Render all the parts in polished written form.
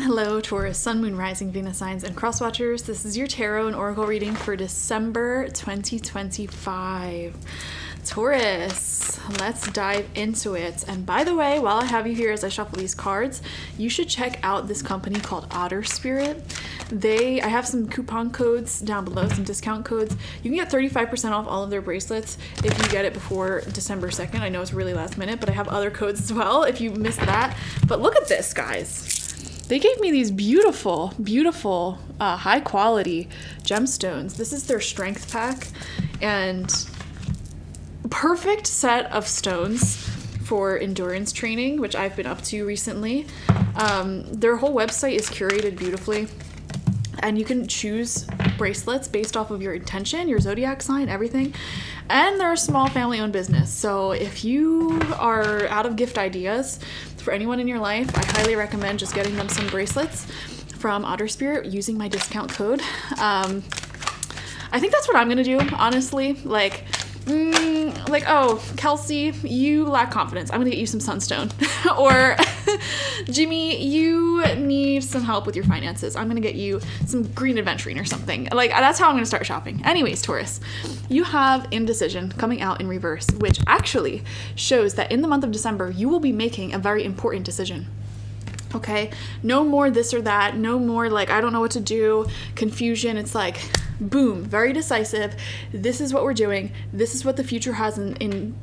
Hello, Taurus, Sun, Moon, Rising, Venus signs, and cross watchers. This is your tarot and oracle reading for December 2025. Taurus, let's dive into it. And by the way, while I have you here as I shuffle these cards, you should check out this company called Otter Spirit. I have some coupon codes down below, some discount codes. You can get 35% off all of their bracelets if you get it before December 2nd. I know it's really last minute, but I have other codes as well if you missed that. But look at this, guys. They gave me these beautiful, beautiful, high quality gemstones. This is their strength pack and perfect set of stones for endurance training, which I've been up to recently. Their whole website is curated beautifully, and you can choose bracelets based off of your intention, your zodiac sign, everything. And they're a small family-owned business. So if you are out of gift ideas for anyone in your life, I highly recommend just getting them some bracelets from Otter Spirit using my discount code. I think that's what I'm gonna do, honestly. Oh, Kelsey, you lack confidence. I'm gonna get you some sunstone. Or Jimmy, you need some help with your finances. I'm gonna get you some green adventuring or something. That's how I'm gonna start shopping. Anyways, Taurus, you have indecision coming out in reverse, which actually shows that in the month of December, you will be making a very important decision. Okay, no more this or that, no more I don't know what to do, confusion. It's boom, very decisive. This is what we're doing. This is what the future has in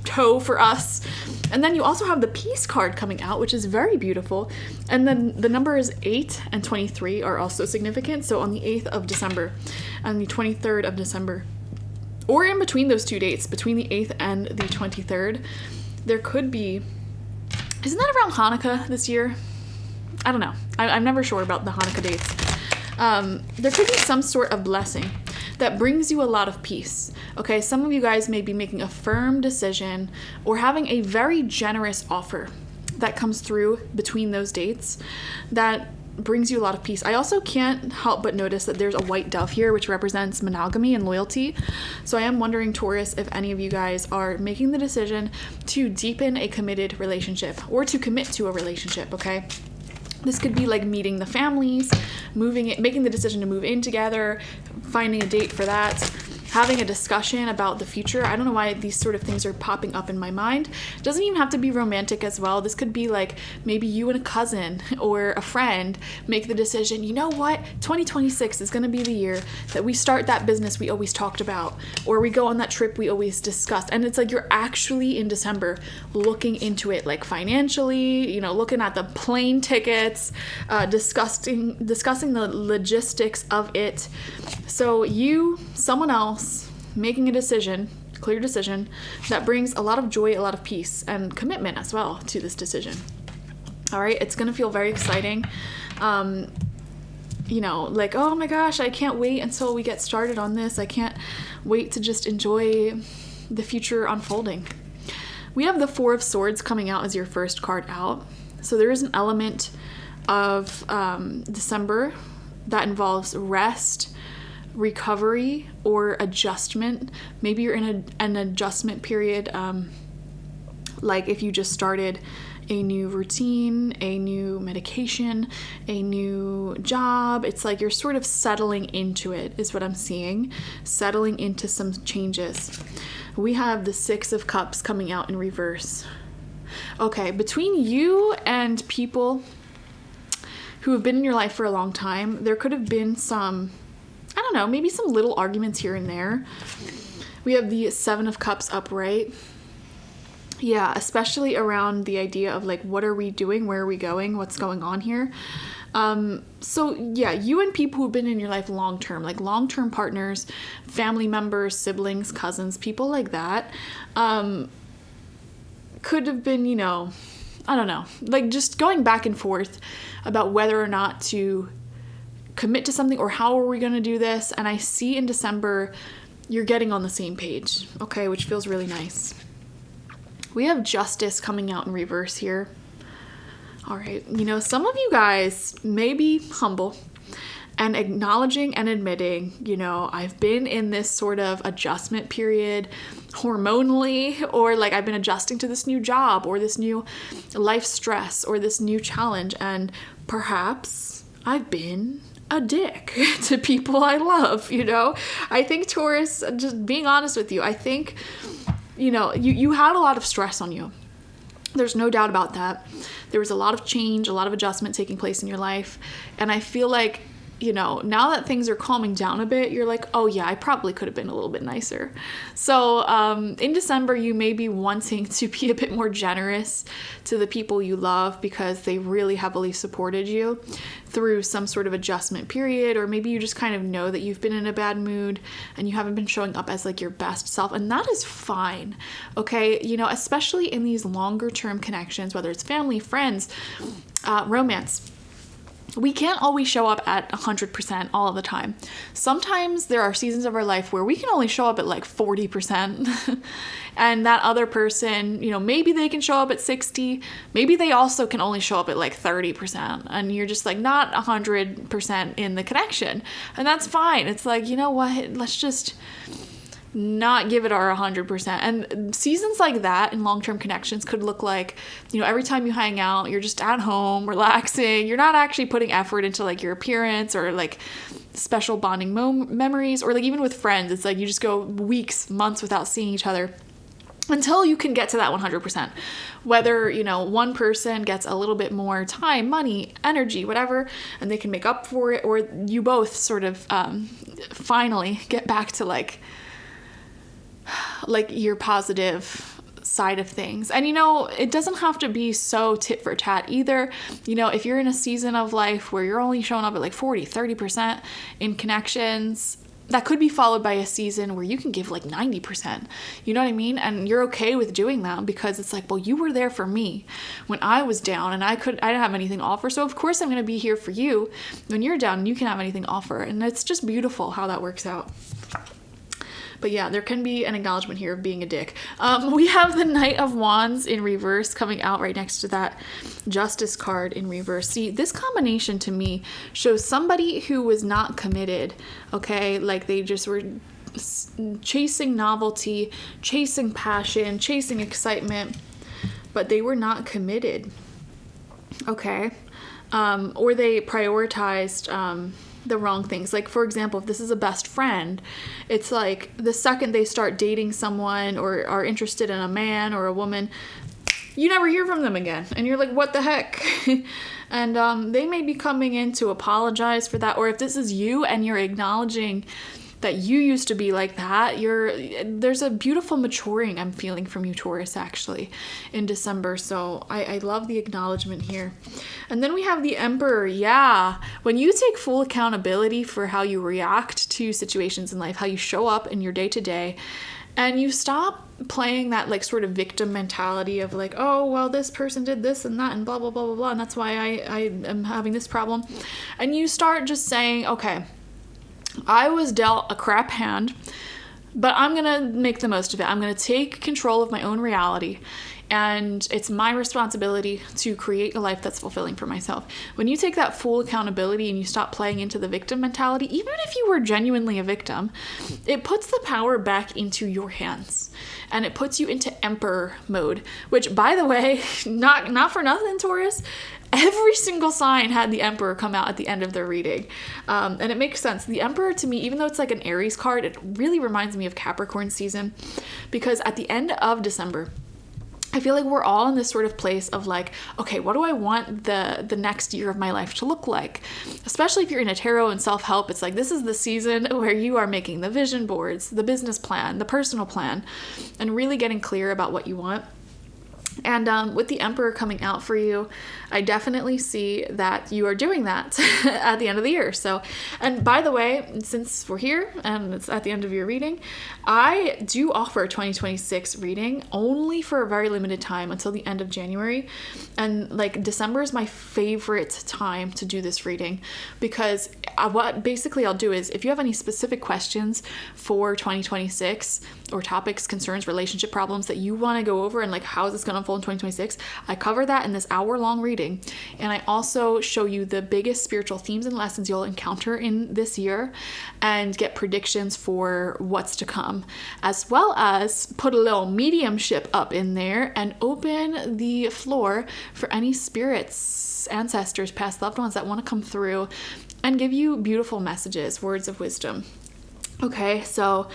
tow for us. And then you also have the peace card coming out, which is very beautiful. And then the numbers 8 and 23 are also significant. So on the 8th of December and the 23rd of December, or in between those two dates, between the 8th and the 23rd, there could be, isn't that around Hanukkah this year? I don't know. I'm never sure about the Hanukkah dates. There could be some sort of blessing that brings you a lot of peace. Okay, some of you guys may be making a firm decision or having a very generous offer that comes through between those dates that brings you a lot of peace. I also can't help but notice that there's a white dove here, which represents monogamy and loyalty. So I am wondering, Taurus, if any of you guys are making the decision to deepen a committed relationship or to commit to a relationship, okay? This could be meeting the families, making the decision to move in together, finding a date for that, having a discussion about the future. I don't know why these sort of things are popping up in my mind. It doesn't even have to be romantic as well. This could be maybe you and a cousin or a friend make the decision, you know what, 2026 is going to be the year that we start that business we always talked about, or we go on that trip we always discussed. And it's you're actually in December looking into it financially, looking at the plane tickets, discussing the logistics of it. So someone else, making a decision, clear decision, that brings a lot of joy, a lot of peace, and commitment as well to this decision. All right, it's going to feel very exciting. Oh my gosh, I can't wait until we get started on this. I can't wait to just enjoy the future unfolding. We have the Four of Swords coming out as your first card out. So there is an element of December that involves rest, recovery, or adjustment. Maybe you're in an adjustment period, if you just started a new routine, a new medication, a new job. It's you're sort of settling into it, is what I'm seeing. Settling into some changes. We have the Six of Cups coming out in reverse. Okay, between you and people who have been in your life for a long time, there could have been some, I don't know, maybe some little arguments here and there. We have the Seven of Cups upright. Yeah, especially around the idea of what are we doing? Where are we going? What's going on here? So yeah, you and people who've been in your life long-term, long-term partners, family members, siblings, cousins, people like that, could have been, I don't know, just going back and forth about whether or not to commit to something or how are we going to do this. And I see in December you're getting on the same page, okay, which feels really nice. We have Justice coming out in reverse here. All right, some of you guys may be humble and acknowledging and admitting, I've been in this sort of adjustment period hormonally, or like I've been adjusting to this new job or this new life stress or this new challenge, and perhaps I've been a dick to people I love, I think, Taurus, just being honest with you, I think, you had a lot of stress on you. There's no doubt about that. There was a lot of change, a lot of adjustment taking place in your life. And I feel like, now that things are calming down a bit, you're like, oh yeah, I probably could have been a little bit nicer. So in December, you may be wanting to be a bit more generous to the people you love because they really heavily supported you through some sort of adjustment period, or maybe you just kind of know that you've been in a bad mood and you haven't been showing up as like your best self, and that is fine, okay? Especially in these longer term connections, whether it's family, friends, romance. We can't always show up at 100% all of the time. Sometimes there are seasons of our life where we can only show up at like 40%. And that other person, maybe they can show up at 60. Maybe they also can only show up at like 30%. And you're just like not 100% in the connection. And that's fine. It's like, you know what? Let's just not give it our 100%. And seasons like that in long-term connections could look like, every time you hang out, you're just at home, relaxing. You're not actually putting effort into like your appearance or like special bonding memories, or like even with friends, it's like you just go weeks, months without seeing each other until you can get to that 100%. Whether, one person gets a little bit more time, money, energy, whatever, and they can make up for it, or you both sort of finally get back to like your positive side of things. And it doesn't have to be so tit for tat either. If you're in a season of life where you're only showing up at like 40-30% in connections, that could be followed by a season where you can give like 90%. You know what I mean? And you're okay with doing that because it's like, well, you were there for me when I was down and I didn't have anything to offer. So of course I'm going to be here for you when you're down and you can have anything to offer. And it's just beautiful how that works out. But yeah, there can be an acknowledgement here of being a dick. We have the Knight of Wands in reverse coming out right next to that Justice card in reverse. See, this combination to me shows somebody who was not committed, okay? Like they just were chasing novelty, chasing passion, chasing excitement, but they were not committed, okay? Or they prioritized the wrong things. Like, for example, if this is a best friend, it's like the second they start dating someone or are interested in a man or a woman, you never hear from them again. And you're like, what the heck? And they may be coming in to apologize for that. Or if this is you and you're acknowledging that you used to be like that, there's a beautiful maturing I'm feeling from you, Taurus, actually, in December. So I love the acknowledgement here. And then we have the Emperor. Yeah, when you take full accountability for how you react to situations in life, how you show up in your day-to-day, and you stop playing that like sort of victim mentality of like, oh, well, this person did this and that and blah, blah, blah, blah, blah, and that's why I am having this problem. And you start just saying, okay, I was dealt a crap hand, but I'm going to make the most of it. I'm going to take control of my own reality, and it's my responsibility to create a life that's fulfilling for myself. When you take that full accountability and you stop playing into the victim mentality, even if you were genuinely a victim, it puts the power back into your hands, and it puts you into Emperor mode, which, by the way, not for nothing, Taurus, every single sign had the Emperor come out at the end of their reading. And it makes sense. The Emperor, to me, even though it's like an Aries card, it really reminds me of Capricorn season, because at the end of December, I feel like we're all in this sort of place of like, okay, what do I want the next year of my life to look like? Especially if you're in a tarot and self-help, it's like this is the season where you are making the vision boards, the business plan, the personal plan, and really getting clear about what you want. And with the Emperor coming out for you, I definitely see that you are doing that at the end of the year. So, and by the way, since we're here and it's at the end of your reading, I do offer a 2026 reading only for a very limited time until the end of January. And like December is my favorite time to do this reading, because what basically I'll do is if you have any specific questions for 2026 or topics, concerns, relationship problems that you want to go over and like how is this going to unfold unfold in 2026. I cover that in this hour-long reading. And I also show you the biggest spiritual themes and lessons you'll encounter in this year and get predictions for what's to come, as well as put a little mediumship up in there and open the floor for any spirits, ancestors, past loved ones that want to come through and give you beautiful messages, words of wisdom. Okay, so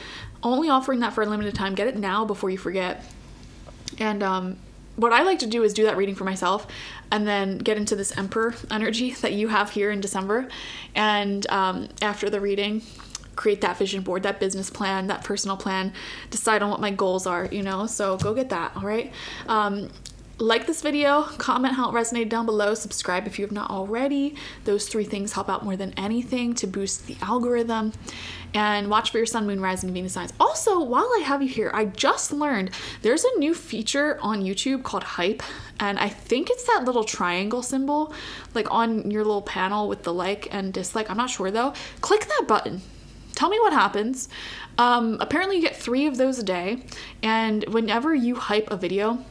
only offering that for a limited time. Get it now before you forget. And what I like to do is do that reading for myself and then get into this Emperor energy that you have here in December. And after the reading, create that vision board, that business plan, that personal plan, decide on what my goals are, you know? So go get that, all right? Like this video, comment how it resonated down below, subscribe if you have not already. Those 3 things help out more than anything to boost the algorithm. And watch for your sun, moon, rising, Venus signs. Also, while I have you here, I just learned there's a new feature on YouTube called Hype. And I think it's that little triangle symbol, like on your little panel with the like and dislike. I'm not sure though. Click that button. Tell me what happens. Apparently you get 3 of those a day. And whenever you hype a video,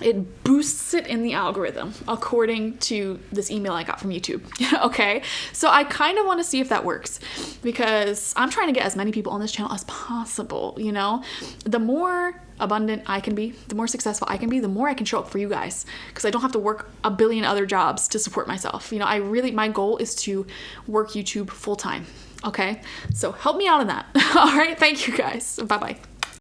it boosts it in the algorithm according to this email I got from YouTube. Okay, so I kind of want to see if that works because I'm trying to get as many people on this channel as possible. You know, the more abundant I can be, the more successful I can be, the more I can show up for you guys because I don't have to work a billion other jobs to support myself. You know, my goal is to work YouTube full time. Okay, so help me out on that. All right, thank you guys. Bye bye.